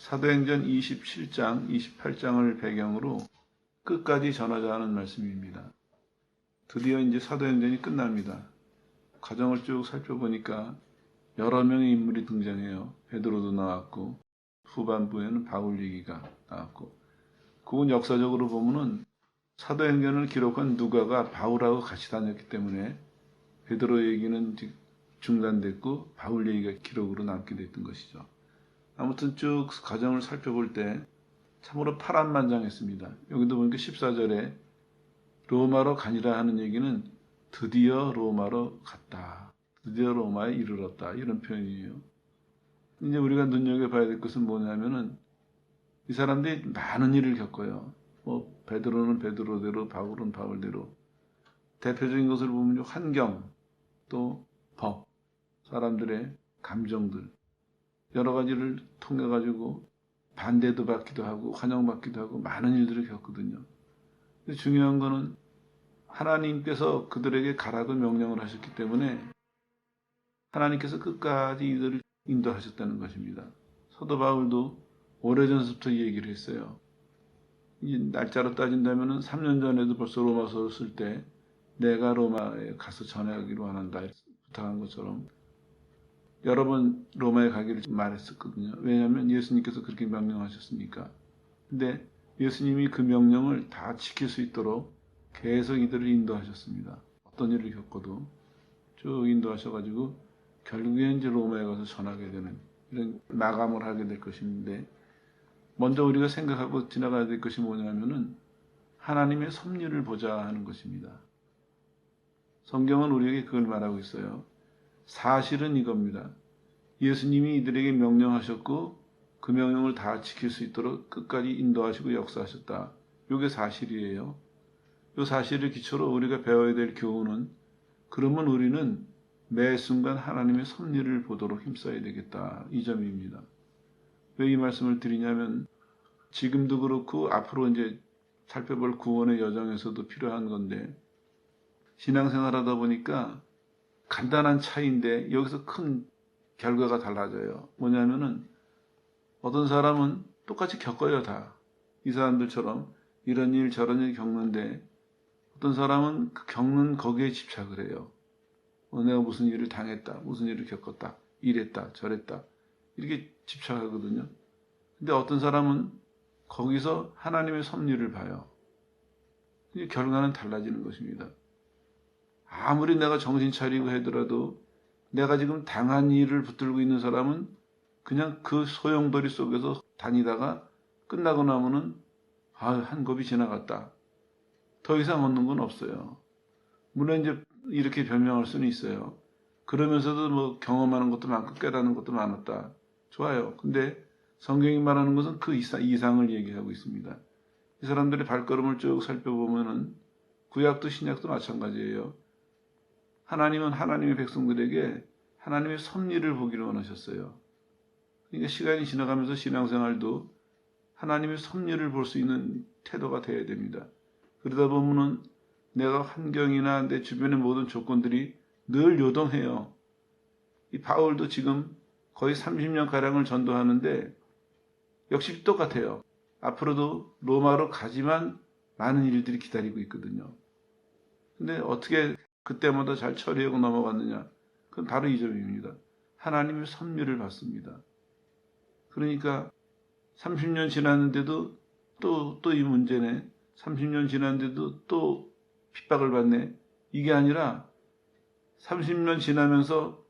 사도행전 27장, 28장을 배경으로 끝까지 전하자 하는 말씀입니다. 드디어 이제 사도행전이 끝납니다. 과정을 쭉 살펴보니까 여러 명의 인물이 등장해요. 베드로도 나왔고 후반부에는 바울 얘기가 나왔고, 그건 역사적으로 보면은 사도행전을 기록한 누가가 바울하고 같이 다녔기 때문에 베드로 얘기는 중단됐고 바울 얘기가 기록으로 남게 됐던 것이죠. 아무튼 쭉 과정을 살펴볼 때 참으로 파란만장했습니다. 여기도 보니까 14절에 로마로 가니라 하는 얘기는 드디어 로마로 갔다, 드디어 로마에 이르렀다, 이런 표현이에요. 이제 우리가 눈여겨봐야 될 것은 뭐냐면은 이 사람들이 많은 일을 겪어요. 베드로는 베드로대로, 바울은 바울대로. 대표적인 것을 보면 환경, 또 법, 사람들의 감정들, 여러 가지를 통해 가지고 반대도 받기도 하고 환영받기도 하고 많은 일들을 겪거든요. 근데 중요한 거는 하나님께서 그들에게 가라고 명령을 하셨기 때문에 하나님께서 끝까지 이들을 인도하셨다는 것입니다. 사도 바울도 오래전부터 이 얘기를 했어요. 이 날짜로 따진다면 3년 전에도 벌써 로마서를 쓸 때 내가 로마에 가서 전하기로 원한다 부탁한 것처럼 여러 번 로마에 가기를 말했었거든요. 왜냐하면 예수님께서 그렇게 명령하셨으니까. 근데 예수님이 그 명령을 다 지킬 수 있도록 계속 이들을 인도하셨습니다. 어떤 일을 겪어도 쭉 인도하셔가지고 결국엔 이제 로마에 가서 전하게 되는 이런 마감을 하게 될 것인데, 먼저 우리가 생각하고 지나가야 될 것이 뭐냐면은 하나님의 섭리를 보자 하는 것입니다. 성경은 우리에게 그걸 말하고 있어요. 사실은 이겁니다. 예수님이 이들에게 명령하셨고 그 명령을 다 지킬 수 있도록 끝까지 인도하시고 역사하셨다. 이게 사실이에요. 이 사실을 기초로 우리가 배워야 될 교훈은, 그러면 우리는 매 순간 하나님의 섭리를 보도록 힘써야 되겠다, 이 점입니다. 왜 이 말씀을 드리냐면 지금도 그렇고 앞으로 이제 살펴볼 구원의 여정에서도 필요한 건데, 신앙생활 하다 보니까 간단한 차이인데 여기서 큰 결과가 달라져요. 뭐냐면은 어떤 사람은 똑같이 겪어요, 다. 이 사람들처럼 이런 일 저런 일 겪는데 어떤 사람은 그 겪는 거기에 집착을 해요. 내가 무슨 일을 당했다, 무슨 일을 겪었다, 이랬다 저랬다, 이렇게 집착하거든요. 근데 어떤 사람은 거기서 하나님의 섭리를 봐요. 결과는 달라지는 것입니다. 아무리 내가 정신 차리고 하더라도 내가 지금 당한 일을 붙들고 있는 사람은 그냥 그 소용돌이 속에서 다니다가 끝나고 나면은 한 겁이 지나갔다, 더 이상 얻는 건 없어요. 물론 이제 이렇게 변명할 수는 있어요. 그러면서도 뭐 경험하는 것도 많고 깨닫는 것도 많았다, 좋아요. 근데 성경이 말하는 것은 그 이상을 얘기하고 있습니다. 이 사람들의 발걸음을 쭉 살펴보면은 구약도 신약도 마찬가지예요. 하나님은 하나님의 백성들에게 하나님의 섭리를 보기를 원하셨어요. 그러니까 시간이 지나가면서 신앙생활도 하나님의 섭리를 볼 수 있는 태도가 되어야 됩니다. 그러다 보면은 내가 환경이나 내 주변의 모든 조건들이 늘 요동해요. 이 바울도 지금 거의 30년가량을 전도하는데 역시 똑같아요. 앞으로도 로마로 가지만 많은 일들이 기다리고 있거든요. 근데 어떻게 그때마다 잘 처리하고 넘어갔느냐? 그건 바로 이 점입니다. 하나님의 섭리를 받습니다. 그러니까 30년 지났는데도 또 이 문제네, 30년 지났는데도 또 핍박을 받네, 이게 아니라 30년 지나면서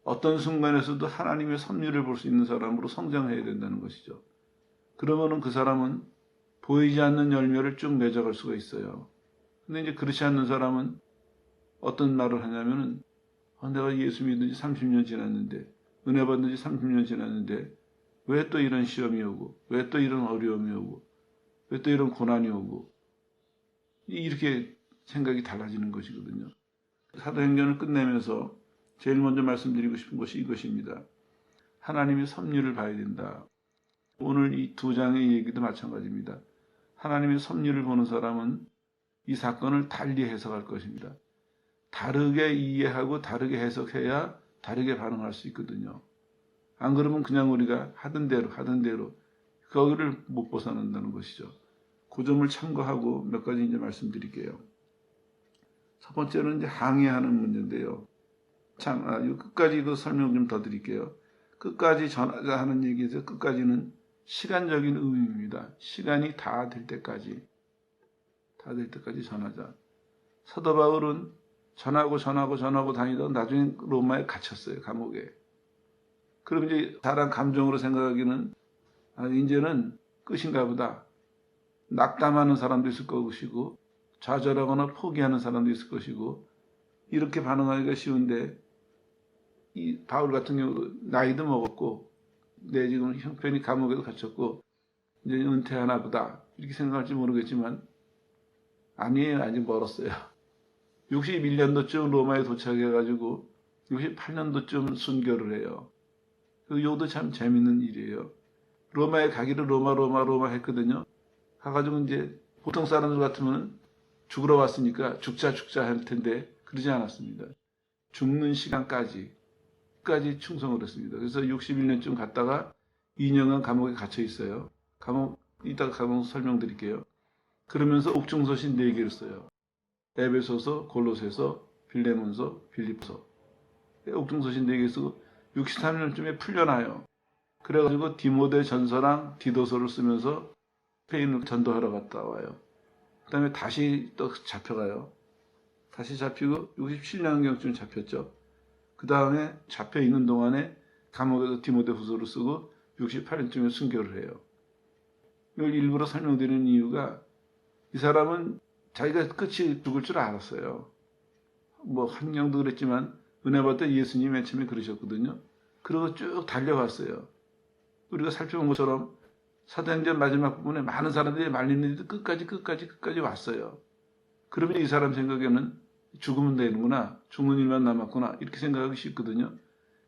어떤 순간에서도 하나님의 섭리를 볼 수 있는 사람으로 성장해야 된다는 것이죠. 그러면은 그 사람은 보이지 않는 열매를 쭉 맺어갈 수가 있어요. 근데 이제 그렇지 않는 사람은 어떤 말을 하냐면은 내가 예수 믿은 지 30년 지났는데, 은혜 받은 지 30년 지났는데 왜 또 이런 시험이 오고, 왜 또 이런 어려움이 오고, 왜 또 이런 고난이 오고, 이렇게 생각이 달라지는 것이거든요. 사도행전을 끝내면서 제일 먼저 말씀드리고 싶은 것이 이것입니다. 하나님의 섭리를 봐야 된다. 오늘 이 두 장의 얘기도 마찬가지입니다. 하나님의 섭리를 보는 사람은 이 사건을 달리 해석할 것입니다. 다르게 이해하고 다르게 해석해야 다르게 반응할 수 있거든요. 안 그러면 그냥 우리가 하던 대로 거기를 못 벗어난다는 것이죠. 그 점을 참고하고 몇 가지 이제 말씀드릴게요. 첫 번째는 이제 항해하는 문제인데요. 이거 끝까지 그 설명 좀 더 드릴게요. 끝까지 전하자 하는 얘기에서 끝까지는 시간적인 의미입니다. 시간이 다 될 때까지 전하자. 사도 바울은 전하고 다니다가 나중에 로마에 갇혔어요. 감옥에. 그럼 이제 사람 감정으로 생각하기는 이제는 끝인가 보다. 낙담하는 사람도 있을 것이고 좌절하거나 포기하는 사람도 있을 것이고 이렇게 반응하기가 쉬운데 이 바울 같은 경우 나이도 먹었고 내 지금 형편이 감옥에도 갇혔고 이제 은퇴하나 보다 이렇게 생각할지 모르겠지만 아니에요. 아직 멀었어요. 61년도쯤 로마에 도착해가지고 68년도쯤 순교를 해요. 이것도 참 재밌는 일이에요. 로마에 가기를 로마 했거든요. 가가지고 이제 보통 사람들 같으면 죽으러 왔으니까 죽자 할 텐데 그러지 않았습니다. 죽는 시간까지 끝까지 충성을 했습니다. 그래서 61년쯤 갔다가 2년간 감옥에 갇혀 있어요. 이따가 감옥 설명드릴게요. 그러면서 옥중서신 4개를 써요. 에베소서, 골로새서, 빌레몬서, 빌립서. 옥중서신 4개 쓰고 63년쯤에 풀려나요. 그래가지고 디모데 전서랑 디도서를 쓰면서 스페인을 전도하러 갔다 와요. 그 다음에 다시 또 잡혀가요. 다시 잡히고 67년경쯤 잡혔죠. 그 다음에 잡혀있는 동안에 감옥에서 디모데 후서를 쓰고 68년쯤에 순교를 해요. 이걸 일부러 설명드리는 이유가 이 사람은 자기가 끝이 죽을 줄 알았어요. 뭐 한경도 그랬지만 은혜 받을 때 예수님이 맨 처음에 그러셨거든요. 그리고 쭉 달려왔어요. 우리가 살펴본 것처럼 사도행전 마지막 부분에 많은 사람들이 말리는데 끝까지 왔어요. 그러면 이 사람 생각에는 죽으면 되는구나. 죽는 일만 남았구나. 이렇게 생각하기 쉽거든요.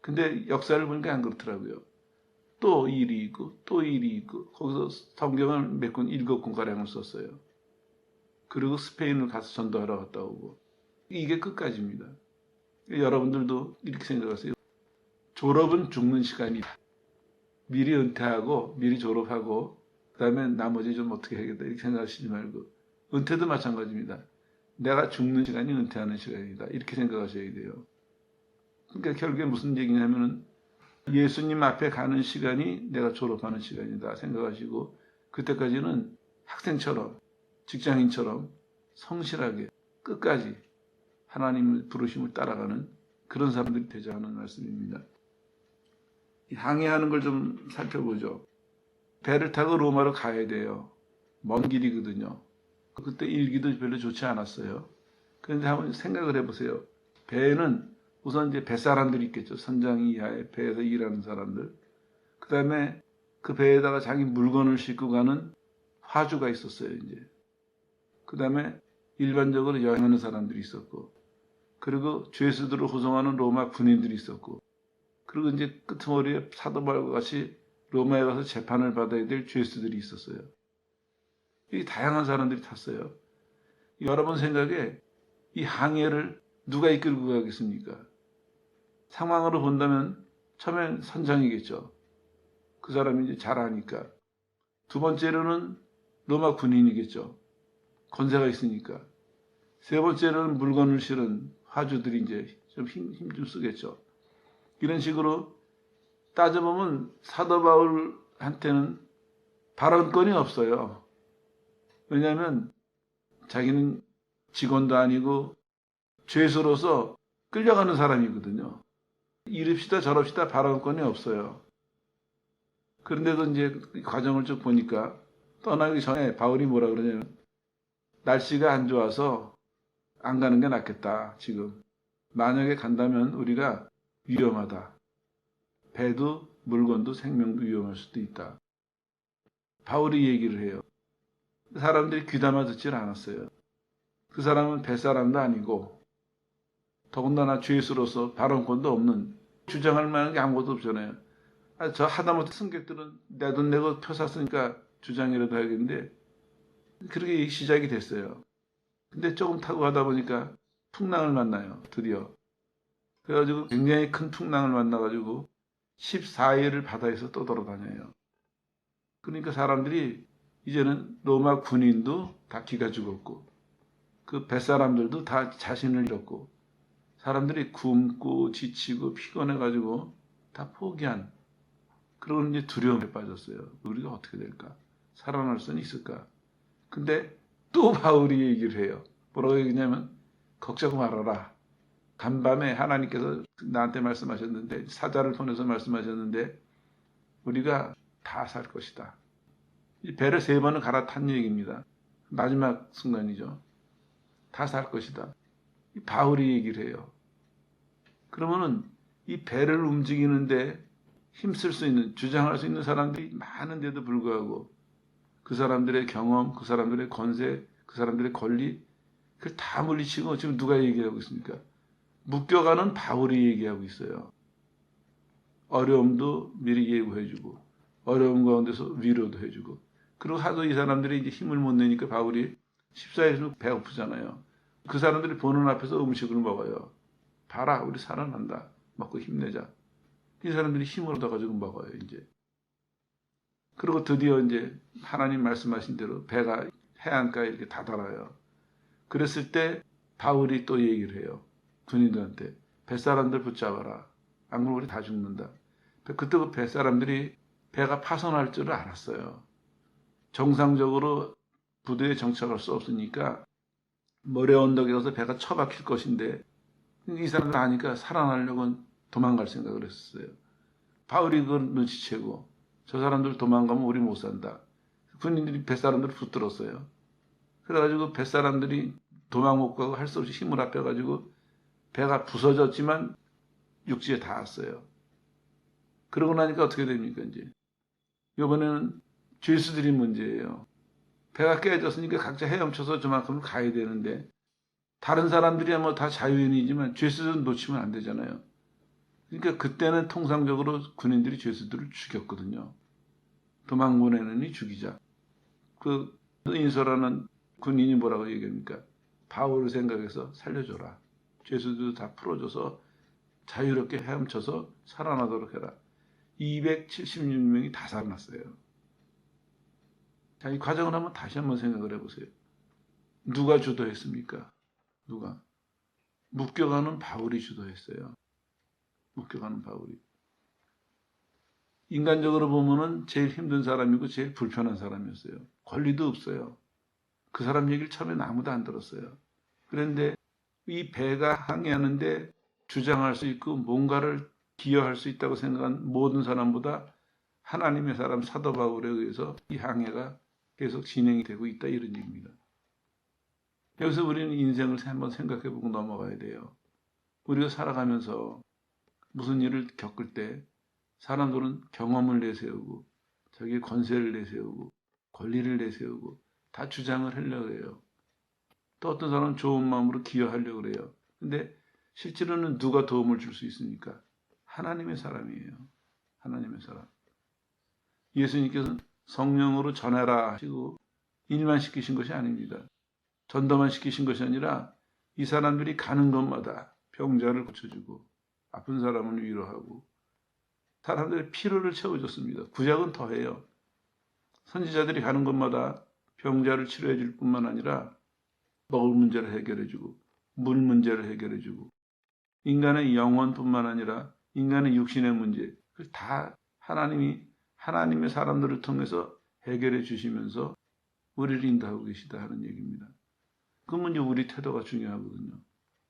근데 역사를 보니까 안 그렇더라고요. 또 일이 있고 거기서 성경을 몇 권, 7권가량을 썼어요. 그리고 스페인을 가서 전도하러 갔다 오고. 이게 끝까지입니다. 여러분들도 이렇게 생각하세요. 졸업은 죽는 시간이다. 미리 은퇴하고 미리 졸업하고 그 다음에 나머지 좀 어떻게 해야겠다 이렇게 생각하시지 말고 은퇴도 마찬가지입니다. 내가 죽는 시간이 은퇴하는 시간이다. 이렇게 생각하셔야 돼요. 그러니까 결국에 무슨 얘기냐면은 예수님 앞에 가는 시간이 내가 졸업하는 시간이다 생각하시고 그때까지는 학생처럼 직장인처럼 성실하게 끝까지 하나님의 부르심을 따라가는 그런 사람들이 되자 하는 말씀입니다. 항해하는 걸 좀 살펴보죠. 배를 타고 로마로 가야 돼요. 먼 길이거든요. 그때 일기도 별로 좋지 않았어요. 그런데 한번 생각을 해보세요. 배에는 우선 이제 뱃사람들이 있겠죠. 선장 이하에 배에서 일하는 사람들. 그 다음에 그 배에다가 자기 물건을 싣고 가는 화주가 있었어요, 이제. 그 다음에 일반적으로 여행하는 사람들이 있었고, 그리고 죄수들을 호송하는 로마 군인들이 있었고, 그리고 이제 끄트머리에 사도 바울과 같이 로마에 가서 재판을 받아야 될 죄수들이 있었어요. 이 다양한 사람들이 탔어요. 여러분 생각에 이 항해를 누가 이끌고 가겠습니까? 상황으로 본다면 처음엔 선장이겠죠. 그 사람이 이제 잘 아니까. 두 번째로는 로마 군인이겠죠. 권세가 있으니까. 세 번째로는 물건을 실은 화주들이 이제 좀 힘 좀 쓰겠죠. 이런 식으로 따져보면 사도 바울한테는 발언권이 없어요. 왜냐하면 자기는 직원도 아니고 죄수로서 끌려가는 사람이거든요. 이럽시다 저럽시다 발언권이 없어요. 그런데도 이제 과정을 쭉 보니까 떠나기 전에 바울이 뭐라 그러냐면 날씨가 안 좋아서 안 가는 게 낫겠다. 지금 만약에 간다면 우리가 위험하다. 배도 물건도 생명도 위험할 수도 있다. 바울이 얘기를 해요. 사람들이 귀담아 듣질 않았어요. 그 사람은 뱃사람도 아니고 더군다나 죄수로서 발언권도 없는 주장할 만한 게 아무것도 없잖아요. 저 하다못해 승객들은 내 돈 내고 표 샀으니까 주장이라도 해야겠는데 그렇게 시작이 됐어요. 근데 조금 타고 가다 보니까 풍랑을 만나요. 드디어. 그래가지고 굉장히 큰 풍랑을 만나가지고 14일을 바다에서 떠돌아다녀요. 그러니까 사람들이 이제는 로마 군인도 다 기가 죽었고 그 뱃사람들도 다 자신을 잃었고 사람들이 굶고 지치고 피곤해가지고 다 포기한 그런 이제 두려움에 빠졌어요. 우리가 어떻게 될까? 살아날 수는 있을까? 근데 또 바울이 얘기를 해요. 뭐라고 얘기냐면 걱정 말아라. 간밤에 하나님께서 나한테 말씀하셨는데 사자를 통해서 말씀하셨는데 우리가 다 살 것이다. 이 배를 3번을 갈아탄 얘기입니다. 마지막 순간이죠. 다 살 것이다. 이 바울이 얘기를 해요. 그러면은 이 배를 움직이는데 힘쓸 수 있는, 주장할 수 있는 사람들이 많은데도 불구하고 그 사람들의 경험, 그 사람들의 권세, 그 사람들의 권리, 그걸 다 물리치고 지금 누가 얘기하고 있습니까? 묶여가는 바울이 얘기하고 있어요. 어려움도 미리 예고해주고, 어려움 가운데서 위로도 해주고, 그리고 하도 이 사람들이 이제 힘을 못 내니까 바울이 14일에서 배고프잖아요. 그 사람들이 보는 앞에서 음식을 먹어요. 봐라, 우리 살아난다. 먹고 힘내자. 이 사람들이 힘을 얻어가지고 먹어요, 이제. 그리고 드디어 이제 하나님 말씀하신 대로 배가 해안가에 이렇게 다다라요. 그랬을 때 바울이 또 얘기를 해요. 군인들한테. 뱃사람들 붙잡아라. 안 그러면 우리 다 죽는다. 그때 그 뱃사람들이 배가 파손할 줄을 알았어요. 정상적으로 부대에 정착할 수 없으니까 모래 언덕에 가서 배가 처박힐 것인데 이 사람들 아니까 살아나려고 도망갈 생각을 했었어요. 바울이 그걸 눈치채고 저 사람들 도망가면 우리 못 산다. 군인들이 뱃사람들을 붙들었어요. 그래가지고 뱃사람들이 도망 못 가고 할 수 없이 힘을 합해가지고 배가 부서졌지만 육지에 닿았어요. 그러고 나니까 어떻게 됩니까, 이제? 이번에는 죄수들이 문제예요. 배가 깨졌으니까 각자 헤엄쳐서 저만큼을 가야 되는데 다른 사람들이야 뭐 다 자유인이지만 죄수들은 놓치면 안 되잖아요. 그러니까 그때는 통상적으로 군인들이 죄수들을 죽였거든요. 도망 보내느니 죽이자. 그 인서라는 군인이 뭐라고 얘기합니까? 바울을 생각해서 살려줘라. 죄수들 다 풀어줘서 자유롭게 헤엄쳐서 살아나도록 해라. 276명이 다 살아났어요. 자, 이 과정을 한번 다시 한번 생각을 해보세요. 누가 주도했습니까? 누가? 묶여가는 바울이 주도했어요. 묶여가는 바울이. 인간적으로 보면은 제일 힘든 사람이고 제일 불편한 사람이었어요. 권리도 없어요. 그 사람 얘기를 처음에는 아무도 안 들었어요. 그런데 이 배가 항해하는데 주장할 수 있고 뭔가를 기여할 수 있다고 생각한 모든 사람보다 하나님의 사람 사도 바울에 의해서 이 항해가 계속 진행이 되고 있다 이런 얘기입니다. 여기서 우리는 인생을 한번 생각해보고 넘어가야 돼요. 우리가 살아가면서 무슨 일을 겪을 때 사람들은 경험을 내세우고 자기의 권세를 내세우고 권리를 내세우고 다 주장을 하려고 해요. 또 어떤 사람은 좋은 마음으로 기여하려고 그래요. 근데 실제로는 누가 도움을 줄 수 있습니까? 하나님의 사람이에요. 하나님의 사람. 예수님께서는 성령으로 전해라 하시고 일만 시키신 것이 아닙니다. 전도만 시키신 것이 아니라 이 사람들이 가는 곳마다 병자를 고쳐주고 아픈 사람을 위로하고 사람들의 필요를 채워줬습니다. 구약은 더해요. 선지자들이 가는 곳마다 병자를 치료해 줄 뿐만 아니라 먹을 문제를 해결해주고 물 문제를 해결해주고 인간의 영혼뿐만 아니라 인간의 육신의 문제 그걸 다 하나님의 사람들을 통해서 해결해 주시면서 우리를 인도하고 계시다 하는 얘기입니다. 그러면 이제 우리 태도가 중요하거든요.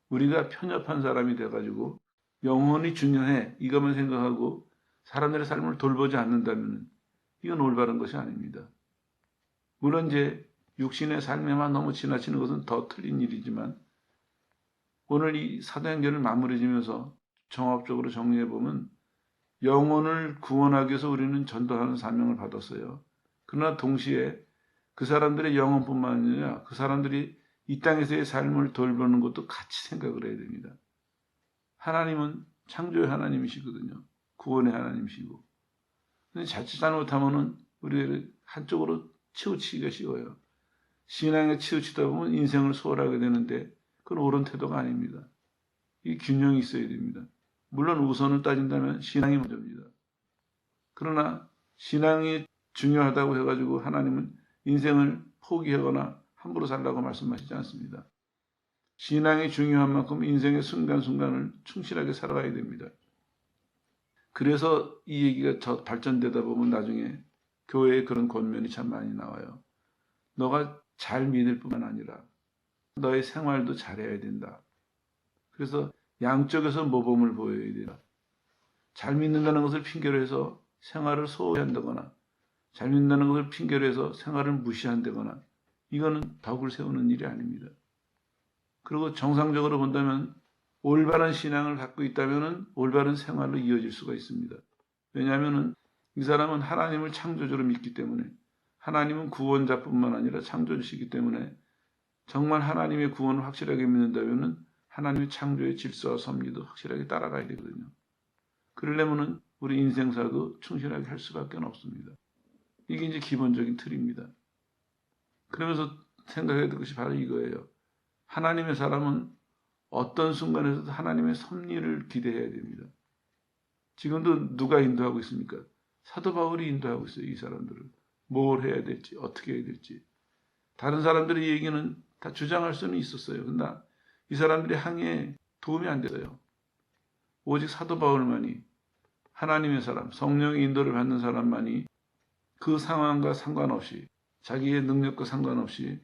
우리가 편협한 사람이 돼가지고 영혼이 중요해 이것만 생각하고 사람들의 삶을 돌보지 않는다면 이건 올바른 것이 아닙니다. 물론 이제 육신의 삶에만 너무 지나치는 것은 더 틀린 일이지만 오늘 이 사도행전을 마무리 지면서 종합적으로 정리해보면 영혼을 구원하기 위해서 우리는 전도하는 사명을 받았어요. 그러나 동시에 그 사람들의 영혼뿐만 아니라 그 사람들이 이 땅에서의 삶을 돌보는 것도 같이 생각을 해야 됩니다. 하나님은 창조의 하나님이시거든요. 구원의 하나님이시고. 근데 자칫 잘못하면은 우리가 한쪽으로 치우치기가 쉬워요. 신앙에 치우치다 보면 인생을 소홀하게 되는데 그건 옳은 태도가 아닙니다. 이 균형이 있어야 됩니다. 물론 우선을 따진다면 신앙이 먼저입니다. 그러나 신앙이 중요하다고 해가지고 하나님은 인생을 포기하거나 함부로 살라고 말씀하시지 않습니다. 신앙이 중요한 만큼 인생의 순간순간을 충실하게 살아가야 됩니다. 그래서 이 얘기가 발전되다 보면 나중에 교회에 그런 권면이 참 많이 나와요. 너가 잘 믿을 뿐만 아니라 너의 생활도 잘해야 된다. 그래서 양쪽에서 모범을 보여야 된다. 잘 믿는다는 것을 핑계로 해서 생활을 소홀히 한다거나 잘 믿는다는 것을 핑계로 해서 생활을 무시한다거나 이거는 덕을 세우는 일이 아닙니다. 그리고 정상적으로 본다면 올바른 신앙을 갖고 있다면 올바른 생활로 이어질 수가 있습니다. 왜냐하면 이 사람은 하나님을 창조주로 믿기 때문에 하나님은 구원자뿐만 아니라 창조주시기 때문에 정말 하나님의 구원을 확실하게 믿는다면 하나님의 창조의 질서와 섭리도 확실하게 따라가야 되거든요. 그러려면 우리 인생사도 충실하게 할 수밖에 없습니다. 이게 이제 기본적인 틀입니다. 그러면서 생각해야 될 것이 바로 이거예요. 하나님의 사람은 어떤 순간에서도 하나님의 섭리를 기대해야 됩니다. 지금도 누가 인도하고 있습니까? 사도 바울이 인도하고 있어요. 이 사람들을. 뭘 해야 될지, 어떻게 해야 될지. 다른 사람들의 얘기는 다 주장할 수는 있었어요. 그러나 이 사람들의 항해에 도움이 안 됐어요. 오직 사도 바울만이 하나님의 사람, 성령의 인도를 받는 사람만이 그 상황과 상관없이 자기의 능력과 상관없이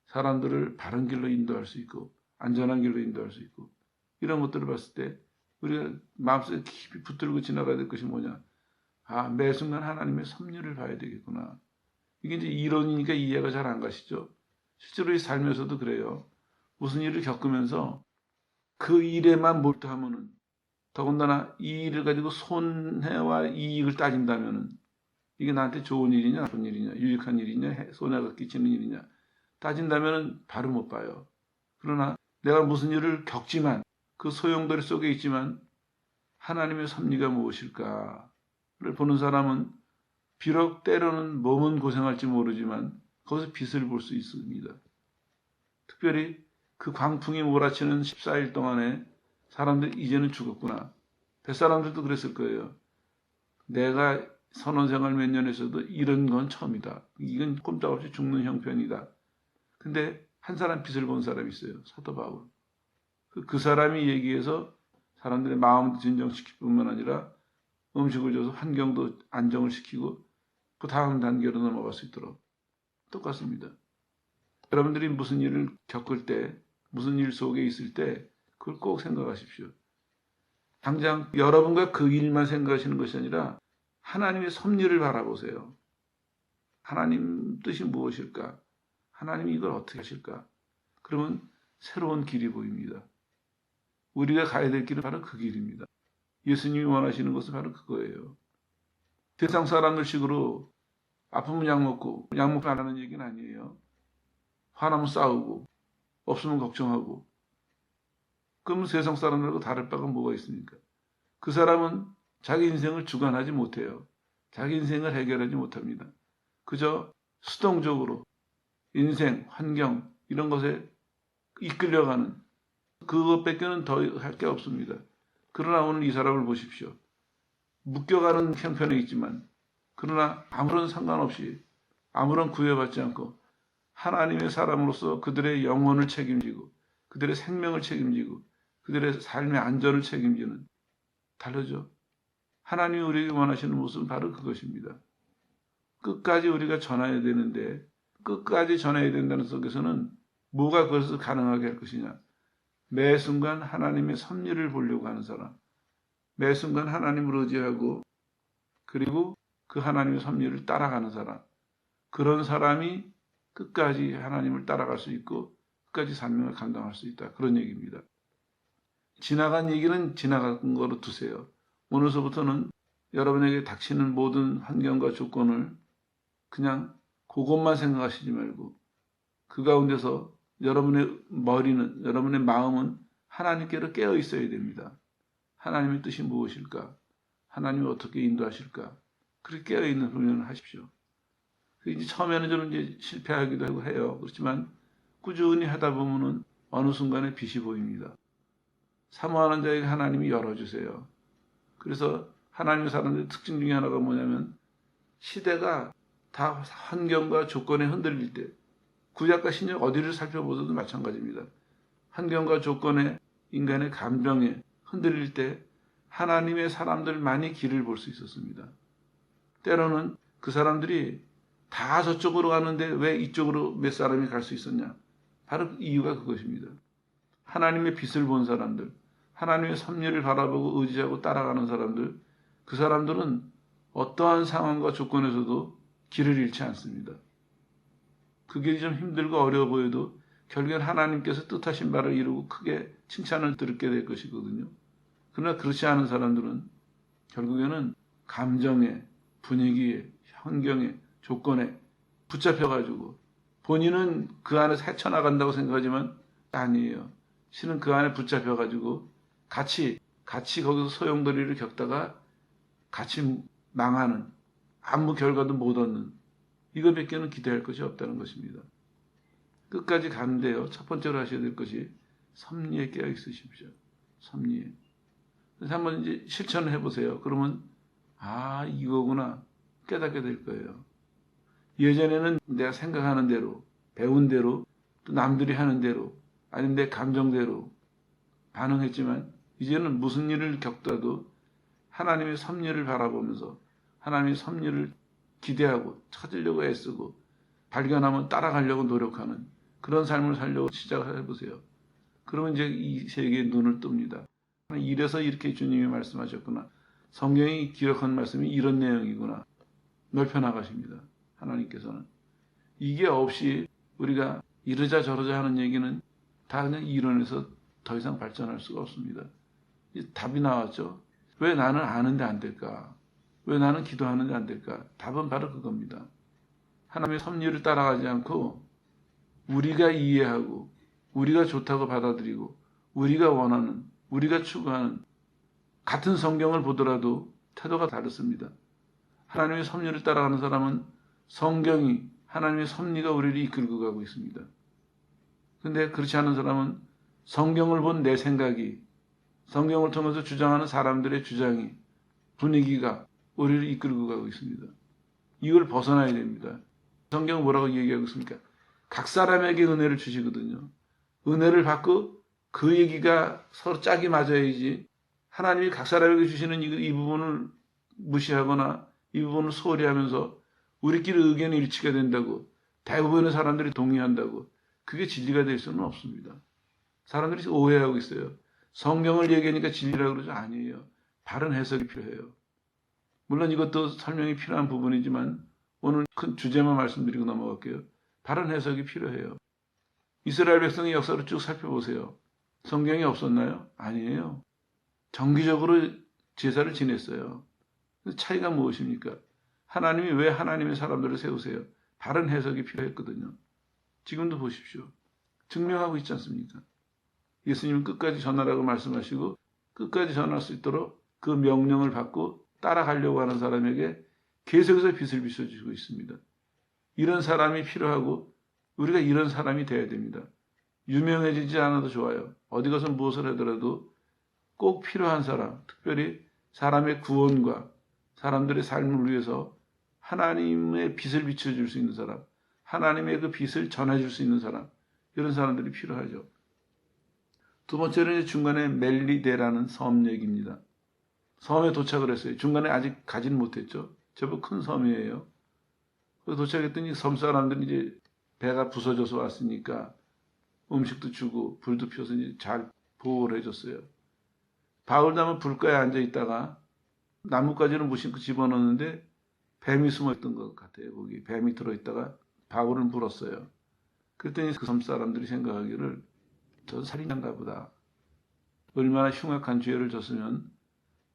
사람들을 바른 길로 인도할 수 있고 안전한 길로 인도할 수 있고 이런 것들을 봤을 때 우리가 마음속에 깊이 붙들고 지나가야 될 것이 뭐냐. 매 순간 하나님의 섭리를 봐야 되겠구나. 이게 이제 이론이니까 이해가 잘 안 가시죠. 실제로 이 삶에서도 그래요. 무슨 일을 겪으면서 그 일에만 몰두하면은 더군다나 이 일을 가지고 손해와 이익을 따진다면은 이게 나한테 좋은 일이냐 나쁜 일이냐 유익한 일이냐 손해가 끼치는 일이냐 따진다면은 바로 못 봐요. 그러나 내가 무슨 일을 겪지만 그 소용돌이 속에 있지만 하나님의 섭리가 무엇일까를 보는 사람은 비록 때로는 몸은 고생할지 모르지만 거기서 빛을 볼 수 있습니다. 특별히 그 광풍이 몰아치는 14일 동안에 사람들이 이제는 죽었구나. 뱃사람들도 그랬을 거예요. 내가 선원생활 몇 년 했어도 이런 건 처음이다. 이건 꼼짝없이 죽는 형편이다. 근데 한 사람 빛을 본 사람이 있어요. 사도 바울. 그 사람이 얘기해서 사람들의 마음도 진정시킬 뿐만 아니라 음식을 줘서 환경도 안정을 시키고 그 다음 단계로 넘어갈 수 있도록 똑같습니다. 여러분들이 무슨 일을 겪을 때 무슨 일 속에 있을 때 그걸 꼭 생각하십시오. 당장 여러분과 그 일만 생각하시는 것이 아니라 하나님의 섭리를 바라보세요. 하나님 뜻이 무엇일까? 하나님이 이걸 어떻게 하실까? 그러면 새로운 길이 보입니다. 우리가 가야 될 길은 바로 그 길입니다. 예수님이 원하시는 것은 바로 그거예요. 세상 사람들식으로 아프면 약 먹고 약 먹고 안 하는 얘기는 아니에요. 화나면 싸우고 없으면 걱정하고 그러면 세상 사람들하고 다를 바가 뭐가 있습니까? 그 사람은 자기 인생을 주관하지 못해요. 자기 인생을 해결하지 못합니다. 그저 수동적으로 인생, 환경 이런 것에 이끌려가는 그것밖에는 더 할 게 없습니다. 그러나 오늘 이 사람을 보십시오. 묶여가는 형편에 있지만 그러나 아무런 상관없이 아무런 구애받지 않고 하나님의 사람으로서 그들의 영혼을 책임지고 그들의 생명을 책임지고 그들의 삶의 안전을 책임지는 다르죠. 하나님이 우리에게 원하시는 모습은 바로 그것입니다. 끝까지 우리가 전해야 되는데 끝까지 전해야 된다는 속에서는 뭐가 그것을 가능하게 할 것이냐. 매 순간 하나님의 섭리를 보려고 하는 사람, 매 순간 하나님을 의지하고 그리고 그 하나님의 섭리를 따라가는 사람, 그런 사람이 끝까지 하나님을 따라갈 수 있고 끝까지 사명을 감당할 수 있다. 그런 얘기입니다. 지나간 얘기는 지나간 거로 두세요. 오늘서부터는 여러분에게 닥치는 모든 환경과 조건을 그냥 그것만 생각하시지 말고 그 가운데서 여러분의 머리는, 여러분의 마음은 하나님께로 깨어 있어야 됩니다. 하나님의 뜻이 무엇일까? 하나님이 어떻게 인도하실까? 그렇게 깨어 있는 훈련을 하십시오. 이제 처음에는 저는 이제 실패하기도 하고 해요. 그렇지만 꾸준히 하다 보면은 어느 순간에 빛이 보입니다. 사모하는 자에게 하나님이 열어주세요. 그래서 하나님의 사람들의 특징 중에 하나가 뭐냐면 시대가 다 환경과 조건에 흔들릴 때, 구약과 신약 어디를 살펴보셔도 마찬가지입니다. 환경과 조건에, 인간의 감정에 흔들릴 때 하나님의 사람들만이 길을 볼 수 있었습니다. 때로는 그 사람들이 다 저쪽으로 가는데 왜 이쪽으로 몇 사람이 갈 수 있었냐? 바로 이유가 그것입니다. 하나님의 빛을 본 사람들, 하나님의 섭리를 바라보고 의지하고 따라가는 사람들, 그 사람들은 어떠한 상황과 조건에서도 길을 잃지 않습니다. 그 길이 좀 힘들고 어려워 보여도 결국엔 하나님께서 뜻하신 바를 이루고 크게 칭찬을 듣게 될 것이거든요. 그러나 그렇지 않은 사람들은 결국에는 감정에, 분위기에, 환경에, 조건에 붙잡혀가지고 본인은 그 안에서 헤쳐나간다고 생각하지만 아니에요. 실은 그 안에 붙잡혀가지고 같이 거기서 소용돌이를 겪다가 같이 망하는, 아무 결과도 못 얻는, 이거밖에는 기대할 것이 없다는 것입니다. 끝까지 가는데요. 첫 번째로 하셔야 될 것이 섭리에 깨어 있으십시오. 섭리에. 그래서 한번 이제 실천을 해보세요. 그러면 이거구나 깨닫게 될 거예요. 예전에는 내가 생각하는 대로, 배운 대로, 또 남들이 하는 대로, 아니면 내 감정대로 반응했지만 이제는 무슨 일을 겪더라도 하나님의 섭리를 바라보면서 하나님의 섭리를 기대하고 찾으려고 애쓰고 발견하면 따라가려고 노력하는 그런 삶을 살려고 시작을 해보세요. 그러면 이제 이 세계에 눈을 뜹니다. 이래서 이렇게 주님이 말씀하셨구나. 성경이 기록한 말씀이 이런 내용이구나. 넓혀나가십니다. 하나님께서는. 이게 없이 우리가 이러자 저러자 하는 얘기는 다 그냥 이론에서 더 이상 발전할 수가 없습니다. 답이 나왔죠. 왜 나는 아는데 안 될까? 왜 나는 기도하는데 안 될까? 답은 바로 그겁니다. 하나님의 섭리를 따라가지 않고 우리가 이해하고 우리가 좋다고 받아들이고 우리가 원하는, 우리가 추구하는 같은 성경을 보더라도 태도가 다릅니다. 하나님의 섭리를 따라가는 사람은 성경이, 하나님의 섭리가 우리를 이끌고 가고 있습니다. 근데 그렇지 않은 사람은 성경을 본 내 생각이, 성경을 통해서 주장하는 사람들의 주장이, 분위기가 우리를 이끌고 가고 있습니다. 이걸 벗어나야 됩니다. 성경은 뭐라고 얘기하고 있습니까? 각 사람에게 은혜를 주시거든요. 은혜를 받고 그 얘기가 서로 짝이 맞아야지 하나님이 각 사람에게 주시는 이 부분을 무시하거나 이 부분을 소홀히 하면서 우리끼리 의견이 일치가 된다고 대부분의 사람들이 동의한다고 그게 진리가 될 수는 없습니다. 사람들이 오해하고 있어요. 성경을 얘기하니까 진리라고 그러죠. 아니에요. 바른 해석이 필요해요. 물론 이것도 설명이 필요한 부분이지만 오늘 큰 주제만 말씀드리고 넘어갈게요. 바른 해석이 필요해요. 이스라엘 백성의 역사를 쭉 살펴보세요. 성경이 없었나요? 아니에요. 정기적으로 제사를 지냈어요. 차이가 무엇입니까? 하나님이 왜 하나님의 사람들을 세우세요? 바른 해석이 필요했거든요. 지금도 보십시오. 증명하고 있지 않습니까? 예수님은 끝까지 전하라고 말씀하시고 끝까지 전할 수 있도록 그 명령을 받고 따라가려고 하는 사람에게 계속해서 빛을 비춰주고 있습니다. 이런 사람이 필요하고 우리가 이런 사람이 돼야 됩니다. 유명해지지 않아도 좋아요. 어디 가서 무엇을 하더라도 꼭 필요한 사람, 특별히 사람의 구원과 사람들의 삶을 위해서 하나님의 빛을 비춰줄 수 있는 사람, 하나님의 그 빛을 전해줄 수 있는 사람, 이런 사람들이 필요하죠. 두 번째는 중간에 멜리데라는 섬 얘기입니다. 섬에 도착을 했어요. 중간에 아직 가진 못했죠. 제법 큰 섬이에요. 도착했더니 섬 사람들이 이제 배가 부서져서 왔으니까 음식도 주고 불도 펴서 이제 잘 보호를 해줬어요. 바울도 한번 불가에 앉아 있다가 나뭇가지를 무심코 집어넣는데 뱀이 숨어있던 것 같아요. 거기 뱀이 들어있다가 바울을 물었어요. 그랬더니 그 섬 사람들이 생각하기를 저 살인자인가 보다. 얼마나 흉악한 죄를 졌으면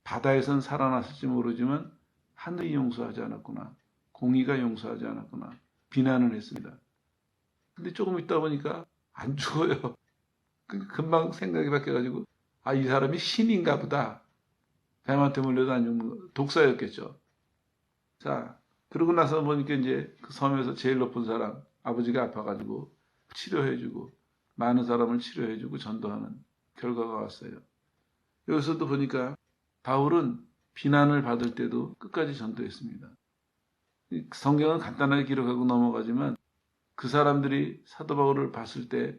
바다에선 살아났을지 모르지만 하늘이 용서하지 않았구나. 공의가 용서하지 않았구나. 비난을 했습니다. 근데 조금 있다 보니까 안 죽어요. 금방 생각이 바뀌어가지고 이 사람이 신인가 보다. 뱀한테 물려도 안 죽는 거. 독사였겠죠. 자, 그러고 나서 보니까 이제 그 섬에서 제일 높은 사람, 아버지가 아파가지고 치료해주고 많은 사람을 치료해주고 전도하는 결과가 왔어요. 여기서도 보니까 바울은 비난을 받을 때도 끝까지 전도했습니다. 성경은 간단하게 기록하고 넘어가지만 그 사람들이 사도 바울을 봤을 때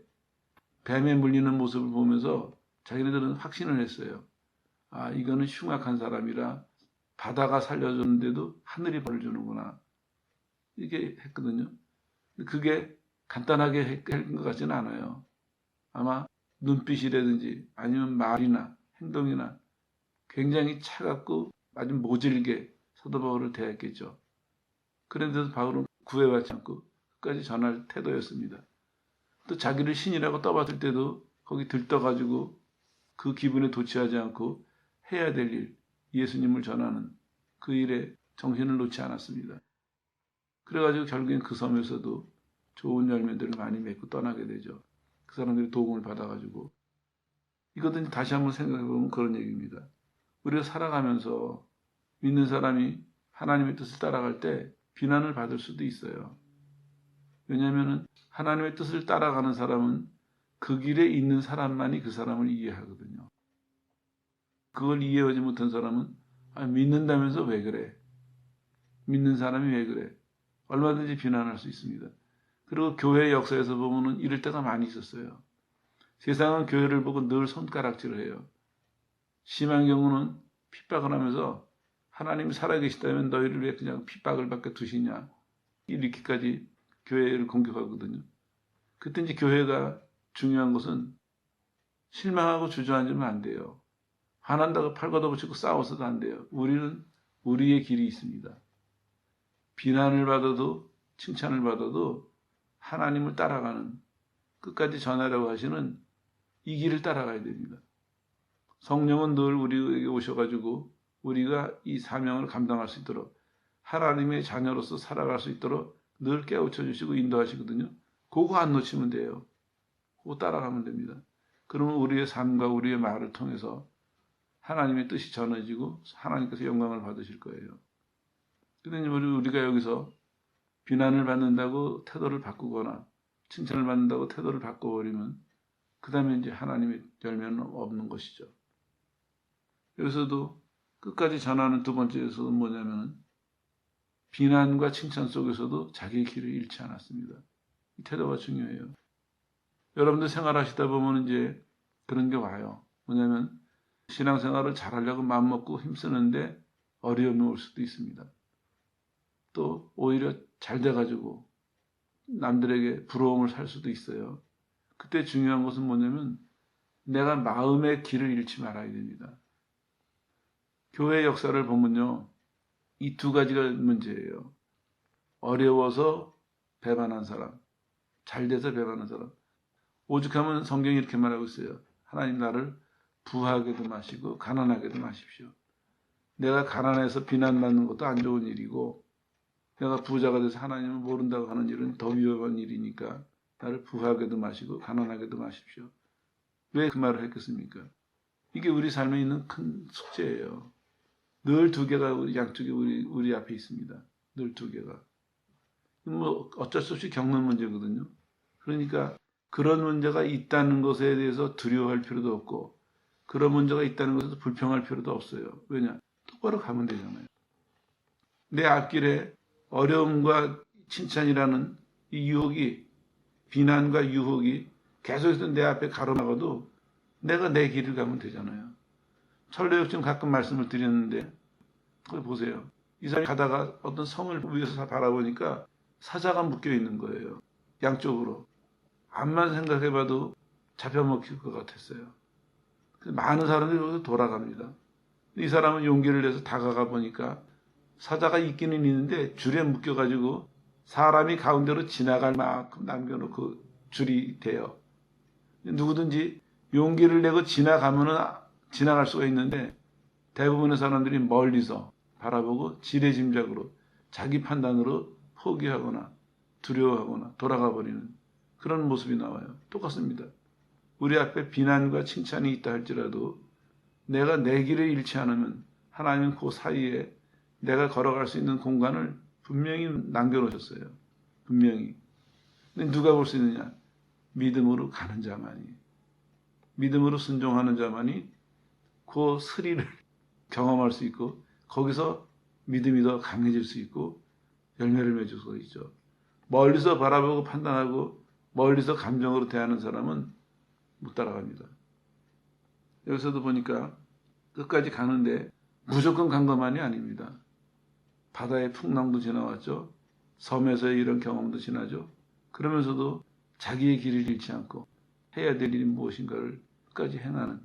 뱀에 물리는 모습을 보면서 자기네들은 확신을 했어요. 아, 이거는 흉악한 사람이라 바다가 살려줬는데도 하늘이 벌을 주는구나. 이게 했거든요. 그게 간단하게 한 것 같지는 않아요. 아마 눈빛이라든지 아니면 말이나 행동이나 굉장히 차갑고 아주 모질게 사도 바울을 대했겠죠. 그런데도 바울은 구애받지 않고 끝까지 전할 태도였습니다. 또 자기를 신이라고 떠받들 때도 거기 들떠가지고 그 기분에 도취하지 않고 해야 될 일, 예수님을 전하는 그 일에 정신을 놓지 않았습니다. 그래가지고 결국엔 그 섬에서도 좋은 열매들을 많이 맺고 떠나게 되죠. 그 사람들이 도움을 받아가지고. 이거는 다시 한번 생각해보면 그런 얘기입니다. 우리가 살아가면서 믿는 사람이 하나님의 뜻을 따라갈 때 비난을 받을 수도 있어요. 왜냐하면 하나님의 뜻을 따라가는 사람은 그 길에 있는 사람만이 그 사람을 이해하거든요. 그걸 이해하지 못한 사람은 믿는다면서 왜 그래? 믿는 사람이 왜 그래? 얼마든지 비난할 수 있습니다. 그리고 교회 역사에서 보면은 이럴 때가 많이 있었어요. 세상은 교회를 보고 늘 손가락질을 해요. 심한 경우는 핍박을 하면서 하나님이 살아계시다면 너희를 왜 그냥 핍박을 받게 두시냐. 이렇게까지 교회를 공격하거든요. 그때 이제 교회가 중요한 것은 실망하고 주저앉으면 안 돼요. 화난다고 팔 걷어붙이고 싸워서도 안 돼요. 우리는 우리의 길이 있습니다. 비난을 받아도 칭찬을 받아도 하나님을 따라가는 끝까지 전하려고 하시는 이 길을 따라가야 됩니다. 성령은 늘 우리에게 오셔가지고 우리가 이 사명을 감당할 수 있도록 하나님의 자녀로서 살아갈 수 있도록 늘 깨우쳐 주시고 인도하시거든요. 그거 안 놓치면 돼요. 그거 따라가면 됩니다. 그러면 우리의 삶과 우리의 말을 통해서 하나님의 뜻이 전해지고 하나님께서 영광을 받으실 거예요. 그런데 우리가 여기서 비난을 받는다고 태도를 바꾸거나 칭찬을 받는다고 태도를 바꿔버리면 그 다음에 이제 하나님의 열매는 없는 것이죠. 여기서도 끝까지 전하는 두 번째 요소는 뭐냐면 비난과 칭찬 속에서도 자기의 길을 잃지 않았습니다. 이 태도가 중요해요. 여러분들 생활하시다 보면 이제 그런 게 와요. 뭐냐면 신앙생활을 잘하려고 마음먹고 힘쓰는데 어려움이 올 수도 있습니다. 또 오히려 잘 돼가지고 남들에게 부러움을 살 수도 있어요. 그때 중요한 것은 뭐냐면 내가 마음의 길을 잃지 말아야 됩니다. 교회 역사를 보면요. 이 두 가지가 문제예요. 어려워서 배반한 사람, 잘 돼서 배반한 사람. 오죽하면 성경이 이렇게 말하고 있어요. 하나님 나를 부하게도 마시고 가난하게도 마십시오. 내가 가난해서 비난받는 것도 안 좋은 일이고 내가 부자가 돼서 하나님을 모른다고 하는 일은 더 위험한 일이니까 나를 부하게도 마시고 가난하게도 마십시오. 왜 그 말을 했겠습니까? 이게 우리 삶에 있는 큰 숙제예요. 늘 두 개가 양쪽에 우리 앞에 있습니다. 늘 두 개가. 뭐 어쩔 수 없이 겪는 문제거든요. 그러니까 그런 문제가 있다는 것에 대해서 두려워할 필요도 없고 그런 문제가 있다는 것에서 불평할 필요도 없어요. 왜냐? 똑바로 가면 되잖아요. 내 앞길에 어려움과 칭찬이라는 이 유혹이 비난과 유혹이 계속해서 내 앞에 가로막아도 내가 내 길을 가면 되잖아요. 철로역좀 가끔 말씀을 드렸는데 그걸 보세요. 이 사람이 가다가 어떤 성을 위에서 바라보니까 사자가 묶여 있는 거예요. 양쪽으로. 암만 생각해봐도 잡혀먹힐 것 같았어요. 많은 사람들이 여기서 돌아갑니다. 이 사람은 용기를 내서 다가가 보니까 사자가 있기는 있는데 줄에 묶여가지고 사람이 가운데로 지나갈 만큼 남겨놓고 줄이 돼요. 누구든지 용기를 내고 지나가면은 지나갈 수가 있는데 대부분의 사람들이 멀리서 바라보고 지레짐작으로 자기 판단으로 포기하거나 두려워하거나 돌아가 버리는 그런 모습이 나와요. 똑같습니다. 우리 앞에 비난과 칭찬이 있다 할지라도 내가 내 길을 잃지 않으면 하나님은 그 사이에 내가 걸어갈 수 있는 공간을 분명히 남겨놓으셨어요. 분명히. 근데 누가 볼 수 있느냐? 믿음으로 가는 자만이. 믿음으로 순종하는 자만이 그 스릴을 경험할 수 있고 거기서 믿음이 더 강해질 수 있고 열매를 맺을 수가 있죠. 멀리서 바라보고 판단하고 멀리서 감정으로 대하는 사람은 못 따라갑니다. 여기서도 보니까 끝까지 가는데 무조건 간 것만이 아닙니다. 바다의 풍랑도 지나왔죠. 섬에서의 이런 경험도 지나죠. 그러면서도 자기의 길을 잃지 않고 해야 될 일이 무엇인가를 끝까지 행하는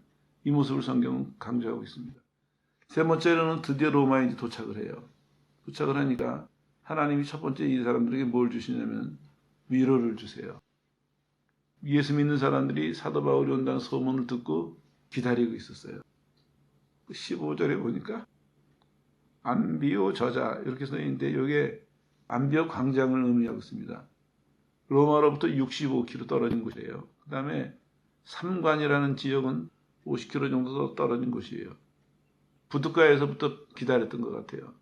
이 모습을 성경은 강조하고 있습니다. 세 번째로는 드디어 로마에 이제 도착을 해요. 도착을 하니까 하나님이 첫 번째 이 사람들에게 뭘 주시냐면 위로를 주세요. 예수 믿는 사람들이 사도 바울이 온다는 소문을 듣고 기다리고 있었어요. 15절에 보니까 안비오 저자 이렇게 써 있는데 이게 안비오 광장을 의미하고 있습니다. 로마로부터 65km 떨어진 곳이에요. 그 다음에 삼관이라는 지역은 50km 정도 더 떨어진 곳이에요. 부둣가에서부터 기다렸던 것 같아요.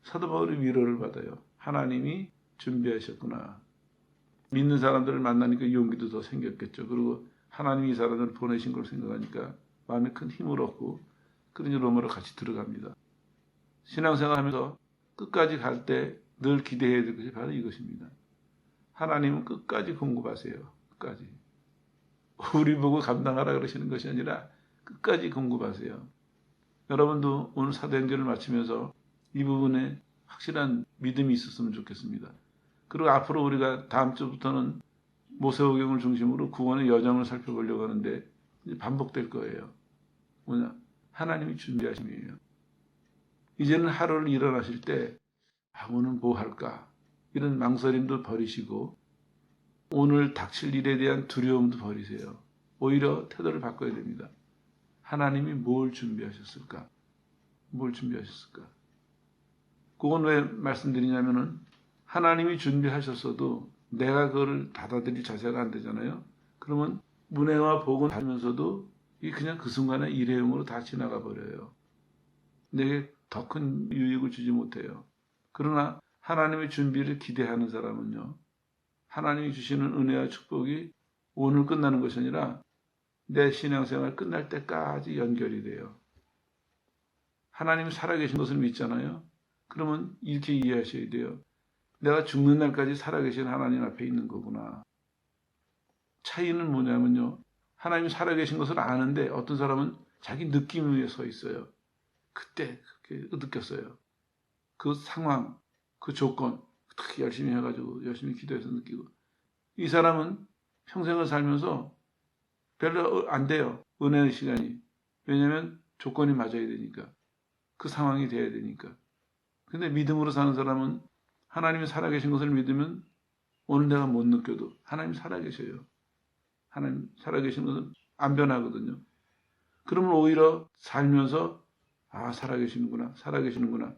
사도 바울이 위로를 받아요. 하나님이 준비하셨구나. 믿는 사람들을 만나니까 용기도 더 생겼겠죠. 그리고 하나님이 이 사람들을 보내신 걸 생각하니까 마음에 큰 힘을 얻고 그러니 로마로 같이 들어갑니다. 신앙생활 하면서 끝까지 갈 때 늘 기대해야 될 것이 바로 이것입니다. 하나님은 끝까지 공급하세요. 끝까지. 우리 보고 감당하라 그러시는 것이 아니라 끝까지 공급하세요. 여러분도 오늘 사도행전을 마치면서 이 부분에 확실한 믿음이 있었으면 좋겠습니다. 그리고 앞으로 우리가 다음 주부터는 모세오경을 중심으로 구원의 여정을 살펴보려고 하는데 이제 반복될 거예요. 뭐냐? 하나님이 준비하심이에요. 이제는 하루를 일어나실 때 오늘 뭐 할까? 이런 망설임도 버리시고 오늘 닥칠 일에 대한 두려움도 버리세요. 오히려 태도를 바꿔야 됩니다. 하나님이 뭘 준비하셨을까? 뭘 준비하셨을까? 그건 왜 말씀드리냐면은 하나님이 준비하셨어도 내가 그걸 받아들일 자세가 안 되잖아요. 그러면 은혜와 복은 받으면서도 이 그냥 그 순간에 일회용으로 다 지나가 버려요. 내게 더 큰 유익을 주지 못해요. 그러나 하나님의 준비를 기대하는 사람은요. 하나님이 주시는 은혜와 축복이 오늘 끝나는 것이 아니라 내 신앙생활 끝날 때까지 연결이 돼요. 하나님이 살아계신 것을 믿잖아요. 그러면 이렇게 이해하셔야 돼요. 내가 죽는 날까지 살아계신 하나님 앞에 있는 거구나. 차이는 뭐냐면요. 하나님이 살아계신 것을 아는데 어떤 사람은 자기 느낌 위에 서 있어요. 그때 그렇게 느꼈어요. 그 상황, 그 조건, 특히 열심히 해가지고 열심히 기도해서 느끼고 이 사람은 평생을 살면서 별로 안 돼요. 은혜의 시간이. 왜냐하면 조건이 맞아야 되니까. 그 상황이 돼야 되니까. 근데 믿음으로 사는 사람은 하나님이 살아계신 것을 믿으면 오늘 내가 못 느껴도 하나님 살아계셔요. 하나님 살아계신 것은 안 변하거든요. 그러면 오히려 살면서 살아계시는구나. 살아계시는구나.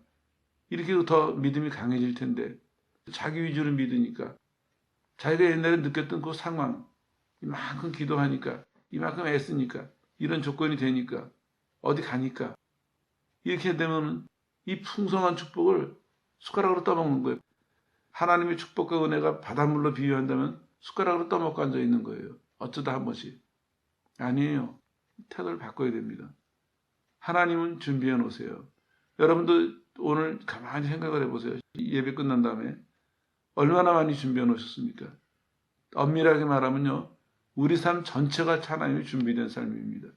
이렇게 더 믿음이 강해질 텐데 자기 위주로 믿으니까 자기가 옛날에 느꼈던 그 상황 이만큼 기도하니까 이만큼 애쓰니까 이런 조건이 되니까 어디 가니까 이렇게 되면 이 풍성한 축복을 숟가락으로 떠먹는 거예요. 하나님의 축복과 은혜가 바닷물로 비유한다면 숟가락으로 떠먹고 앉아 있는 거예요. 어쩌다 한 번씩. 아니에요. 태도를 바꿔야 됩니다. 하나님은 준비해 놓으세요. 여러분도 오늘 가만히 생각을 해보세요. 예배 끝난 다음에 얼마나 많이 준비해 놓으셨습니까? 엄밀하게 말하면요. 우리 삶 전체가 하나님이 준비된 삶입니다.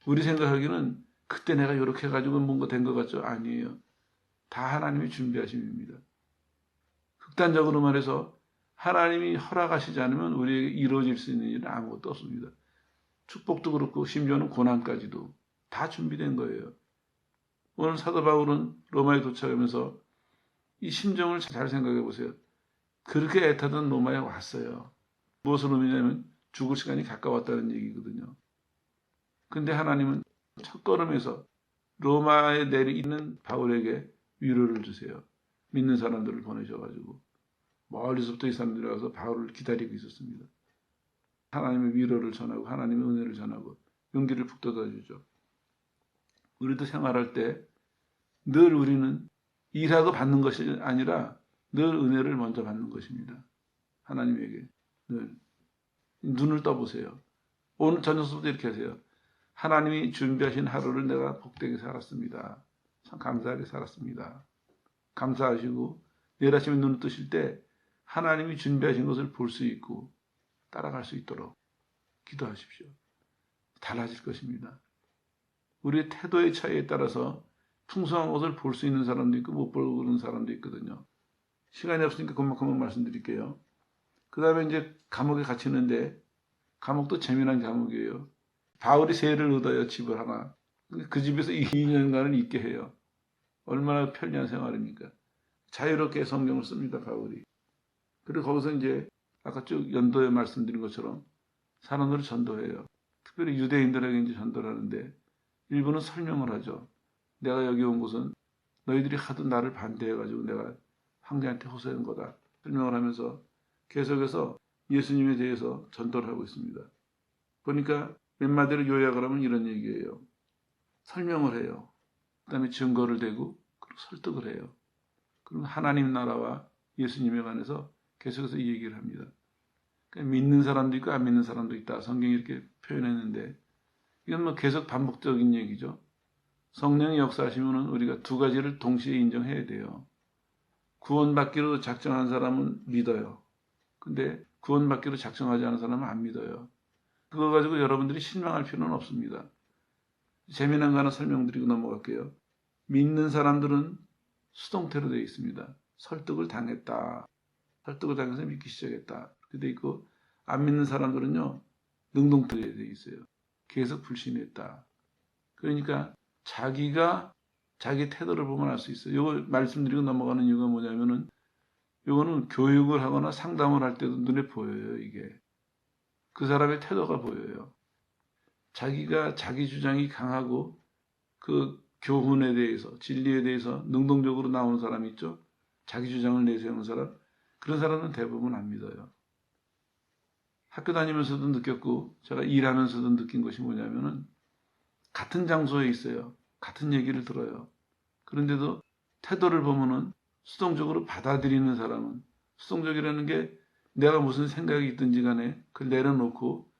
우리 생각하기는 그때 내가 이렇게 해가지고 뭔가 된 것 같죠? 아니에요. 다 하나님이 준비하심입니다. 극단적으로 말해서 하나님이 허락하시지 않으면 우리에게 이루어질 수 있는 일은 아무것도 없습니다. 축복도 그렇고 심지어는 고난까지도 다 준비된 거예요. 오늘 사도 바울은 로마에 도착하면서 이 심정을 잘 생각해 보세요. 그렇게 애타던 로마에 왔어요. 무엇을 의미냐면 죽을 시간이 가까웠다는 얘기거든요. 근데 하나님은 첫걸음에서 로마에 내리는 바울에게 위로를 주세요. 믿는 사람들을 보내셔가지고 멀리서부터 이 사람들이 와서 바울을 기다리고 있었습니다. 하나님의 위로를 전하고 하나님의 은혜를 전하고 용기를 북돋아 주죠. 우리도 생활할 때 늘 우리는 일하고 받는 것이 아니라 늘 은혜를 먼저 받는 것입니다. 하나님에게 늘 눈을 떠보세요. 오늘 저녁부터 이렇게 하세요. 하나님이 준비하신 하루를 내가 복되게 살았습니다. 참 감사하게 살았습니다. 감사하시고 내일 아침에 눈을 뜨실 때 하나님이 준비하신 것을 볼 수 있고 따라갈 수 있도록 기도하십시오. 달라질 것입니다. 우리의 태도의 차이에 따라서 풍성한 것을 볼 수 있는 사람도 있고 못 보는 사람도 있거든요. 시간이 없으니까 그만 말씀드릴게요. 그 다음에 이제 감옥에 갇히는데 감옥도 재미난 감옥이에요. 바울이 세를 얻어요. 집을 하나. 그 집에서 2년간을 있게 해요. 얼마나 편리한 생활입니까? 자유롭게 성경을 씁니다. 바울이. 그리고 거기서 이제 아까 쭉 연도에 말씀드린 것처럼 사람들을 전도해요. 특별히 유대인들에게 이제 전도를 하는데 일부는 설명을 하죠. 내가 여기 온 곳은 너희들이 하도 나를 반대해가지고 내가 황제한테 호소한 거다. 설명을 하면서 계속해서 예수님에 대해서 전도를 하고 있습니다. 보니까 몇 마디로 요약을 하면 이런 얘기예요. 설명을 해요. 그 다음에 증거를 대고 그리고 설득을 해요. 그럼 하나님 나라와 예수님에 관해서 계속해서 이 얘기를 합니다. 그러니까 믿는 사람도 있고 안 믿는 사람도 있다. 성경이 이렇게 표현했는데 이건 뭐 계속 반복적인 얘기죠. 성령이 역사하시면 우리가 두 가지를 동시에 인정해야 돼요. 구원받기로 작정한 사람은 믿어요. 근데 구원받기로 작정하지 않은 사람은 안 믿어요. 그거 가지고 여러분들이 실망할 필요는 없습니다. 재미난 거 하나 설명드리고 넘어갈게요. 믿는 사람들은 수동태로 되어 있습니다. 설득을 당했다. 설득을 당해서 믿기 시작했다. 그렇게 되어 있고 안 믿는 사람들은요. 능동태로 되어 있어요. 계속 불신했다. 그러니까 자기가 자기 태도를 보면 알 수 있어요. 이거 말씀드리고 넘어가는 이유가 뭐냐면은 이거는 교육을 하거나 상담을 할 때도 눈에 보여요. 이게. 그 사람의 태도가 보여요. 자기가 자기 주장이 강하고 그 교훈에 대해서 진리에 대해서 능동적으로 나오는 사람이 있죠. 자기 주장을 내세우는 사람. 그런 사람은 대부분 안 믿어요. 학교 다니면서도 느꼈고 제가 일하면서도 느낀 것이 뭐냐면은 같은 장소에 있어요. 같은 얘기를 들어요. 그런데도 태도를 보면은 수동적으로 받아들이는 사람은 수동적이라는 게 내가 무슨 생각이 있든지 간에 그걸 내려놓고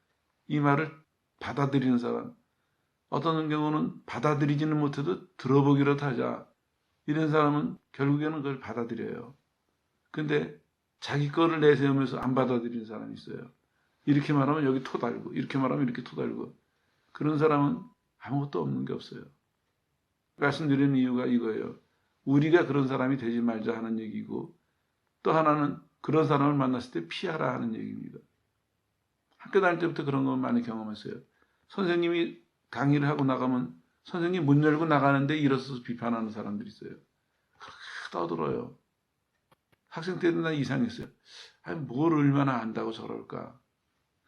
이 말을 받아들이는 사람. 어떤 경우는 받아들이지는 못해도 들어보기라도 하자. 이런 사람은 결국에는 그걸 받아들여요. 근데 자기 거를 내세우면서 안 받아들이는 사람이 있어요. 이렇게 말하면 여기 토 달고 이렇게 말하면 이렇게 토 달고 그런 사람은 아무것도 없는 게 없어요. 말씀드리는 이유가 이거예요. 우리가 그런 사람이 되지 말자 하는 얘기고 또 하나는 그런 사람을 만났을 때 피하라 하는 얘기입니다. 학교 다닐 때부터 그런 거 많이 경험했어요. 선생님이 강의를 하고 나가면 선생님 문 열고 나가는데 일어서서 비판하는 사람들이 있어요. 그렇게 떠들어요. 학생 때도 난 이상했어요. 아니, 뭘 얼마나 안다고 저럴까.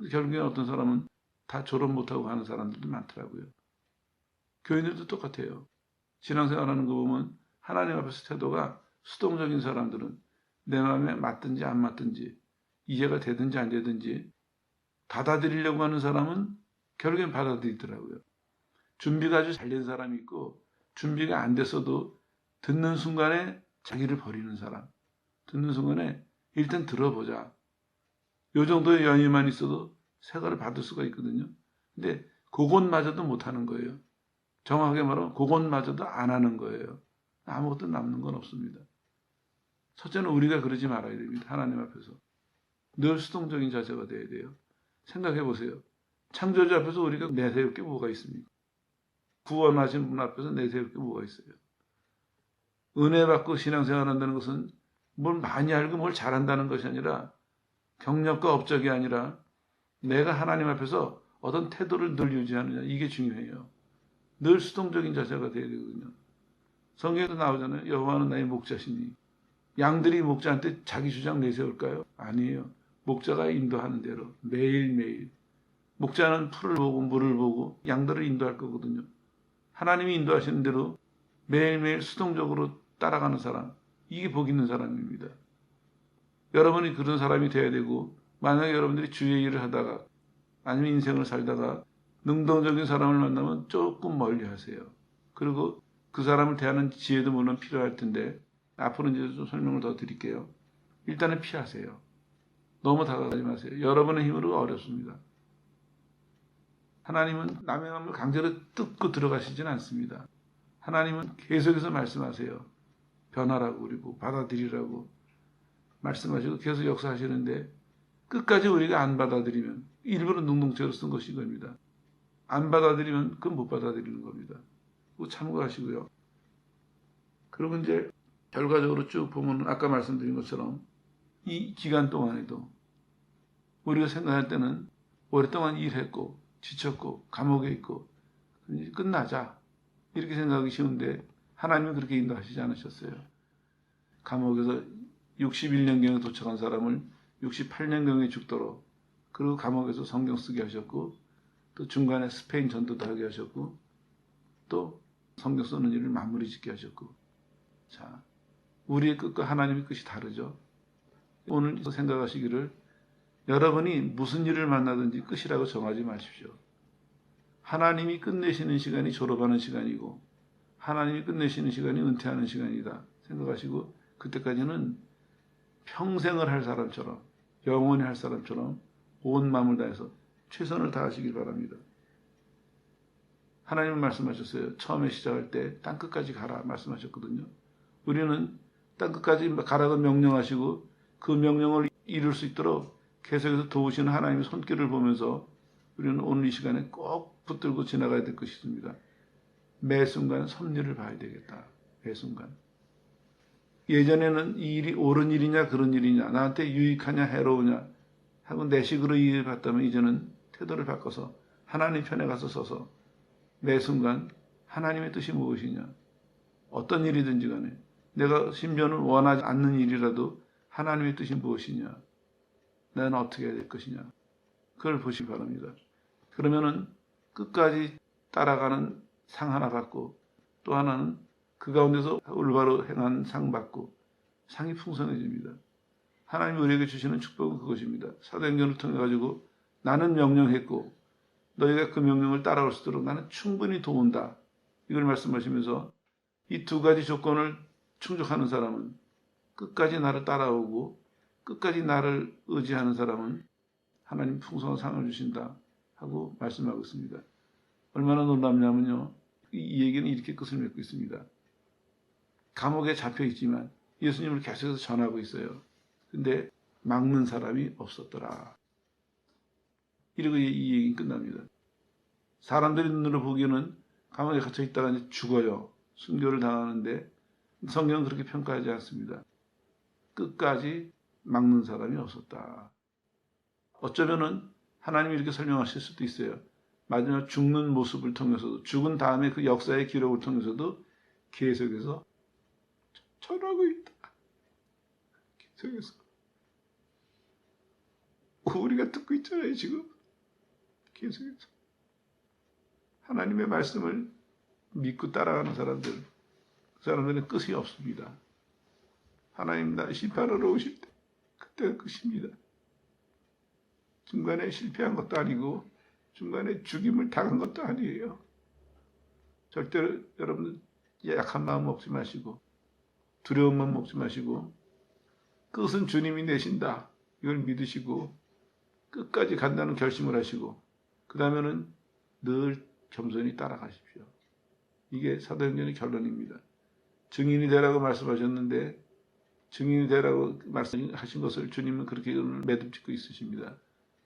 결국에 어떤 사람은 다 졸업 못하고 가는 사람들도 많더라고요. 교인들도 똑같아요. 신앙생활하는 거 보면 하나님 앞에서 태도가 수동적인 사람들은 내 마음에 맞든지 안 맞든지 이해가 되든지 안 되든지 받아들이려고 하는 사람은 결국엔 받아들이더라고요. 준비가 아주 잘 된 사람이 있고 준비가 안 됐어도 듣는 순간에 자기를 버리는 사람. 듣는 순간에 일단 들어보자. 요 정도의 연유만 있어도 세가를 받을 수가 있거든요. 근데 그것마저도 못하는 거예요. 정확하게 말하면 그것마저도 안 하는 거예요. 아무것도 남는 건 없습니다. 첫째는 우리가 그러지 말아야 됩니다. 하나님 앞에서. 늘 수동적인 자세가 돼야 돼요. 생각해 보세요. 창조주 앞에서 우리가 내세울 게 뭐가 있습니까? 구원하신 분 앞에서 내세울 게 뭐가 있어요? 은혜 받고 신앙생활 한다는 것은 뭘 많이 알고 뭘 잘한다는 것이 아니라 경력과 업적이 아니라 내가 하나님 앞에서 어떤 태도를 늘 유지하느냐 이게 중요해요. 늘 수동적인 자세가 돼야 되거든요. 성경에도 나오잖아요. 여호와는 나의 목자시니. 양들이 목자한테 자기 주장 내세울까요? 아니에요. 목자가 인도하는 대로 매일매일. 목자는 풀을 보고 물을 보고 양들을 인도할 거거든요. 하나님이 인도하시는 대로 매일매일 수동적으로 따라가는 사람. 이게 복 있는 사람입니다. 여러분이 그런 사람이 돼야 되고 만약에 여러분들이 주의 일을 하다가 아니면 인생을 살다가 능동적인 사람을 만나면 조금 멀리 하세요. 그리고 그 사람을 대하는 지혜도 물론 필요할 텐데 앞으로 이제 좀 설명을 더 드릴게요. 일단은 피하세요. 너무 다가가지 마세요. 여러분의 힘으로 어렵습니다. 하나님은 남의 마음을 강제로 뜯고 들어가시지는 않습니다. 하나님은 계속해서 말씀하세요. 변화라고 그리고 받아들이라고 말씀하시고 계속 역사하시는데 끝까지 우리가 안 받아들이면 일부러 능동적으로 쓴 것인 겁니다. 안 받아들이면 그건 못 받아들이는 겁니다. 그거 참고하시고요. 그리고 이제 결과적으로 쭉 보면 아까 말씀드린 것처럼 이 기간 동안에도 우리가 생각할 때는 오랫동안 일했고 지쳤고 감옥에 있고 이제 끝나자 이렇게 생각하기 쉬운데 하나님은 그렇게 인도하시지 않으셨어요. 감옥에서 61년경에 도착한 사람을 68년경에 죽도록 그리고 감옥에서 성경 쓰게 하셨고 또 중간에 스페인 전도도 하게 하셨고 또 성경 쓰는 일을 마무리 짓게 하셨고 자 우리의 끝과 하나님의 끝이 다르죠. 오늘 생각하시기를 여러분이 무슨 일을 만나든지 끝이라고 정하지 마십시오. 하나님이 끝내시는 시간이 졸업하는 시간이고 하나님이 끝내시는 시간이 은퇴하는 시간이다 생각하시고 그때까지는 평생을 할 사람처럼 영원히 할 사람처럼 온 마음을 다해서 최선을 다하시길 바랍니다. 하나님은 말씀하셨어요. 처음에 시작할 때 땅끝까지 가라 말씀하셨거든요. 우리는 땅끝까지 가라고 명령하시고 그 명령을 이룰 수 있도록 계속해서 도우시는 하나님의 손길을 보면서 우리는 오늘 이 시간에 꼭 붙들고 지나가야 될 것이 있습니다. 매 순간 섭리를 봐야 되겠다. 매 순간. 예전에는 이 일이 옳은 일이냐 그런 일이냐 나한테 유익하냐 해로우냐 하고 내 식으로 이해를 봤다면 이제는 태도를 바꿔서 하나님 편에 가서 서서 매 순간 하나님의 뜻이 무엇이냐 어떤 일이든지 간에 내가 심지어는 원하지 않는 일이라도 하나님의 뜻이 무엇이냐 나는 어떻게 해야 될 것이냐 그걸 보시기 바랍니다. 그러면은 끝까지 따라가는 상 하나 받고 또 하나는 그 가운데서 올바로 행한 상 받고 상이 풍성해집니다. 하나님이 우리에게 주시는 축복은 그것입니다. 사도행전을 통해 가지고 나는 명령했고 너희가 그 명령을 따라올 수 있도록 나는 충분히 도운다. 이걸 말씀하시면서 이 두 가지 조건을 충족하는 사람은 끝까지 나를 따라오고 끝까지 나를 의지하는 사람은 하나님 풍성한 상을 주신다 하고 말씀하고 있습니다. 얼마나 놀랍냐면요. 이 얘기는 이렇게 끝을 맺고 있습니다. 감옥에 잡혀 있지만 예수님을 계속해서 전하고 있어요. 근데 막는 사람이 없었더라. 이러고 이 얘기는 끝납니다. 사람들이 눈으로 보기에는 감옥에 갇혀 있다가 이제 죽어요. 순교를 당하는데 성경은 그렇게 평가하지 않습니다. 끝까지 막는 사람이 없었다. 어쩌면은 하나님이 이렇게 설명하실 수도 있어요. 마지막 죽는 모습을 통해서도 죽은 다음에 그 역사의 기록을 통해서도 계속해서 전하고 있다. 계속해서 우리가 듣고 있잖아요. 지금 계속해서 하나님의 말씀을 믿고 따라가는 사람들 그 사람들은 끝이 없습니다. 하나님 나 심판하러 오실 때 그때가 끝입니다. 중간에 실패한 것도 아니고 중간에 죽임을 당한 것도 아니에요. 절대로 여러분들 약한 마음 먹지 마시고 두려움만 먹지 마시고 끝은 주님이 내신다. 이걸 믿으시고 끝까지 간다는 결심을 하시고 그 다음에는 늘 겸손히 따라가십시오. 이게 사도행전의 결론입니다. 증인이 되라고 말씀하셨는데 증인이 되라고 말씀하신 것을 주님은 그렇게 매듭짓고 있으십니다.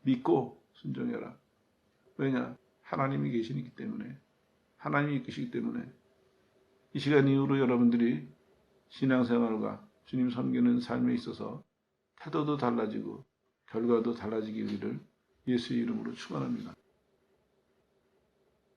믿고 순종해라. 왜냐? 하나님이 계시기 때문에 하나님이 이끄시기 때문에 이 시간 이후로 여러분들이 신앙생활과 주님 섬기는 삶에 있어서 태도도 달라지고 결과도 달라지기를 예수의 이름으로 축원합니다.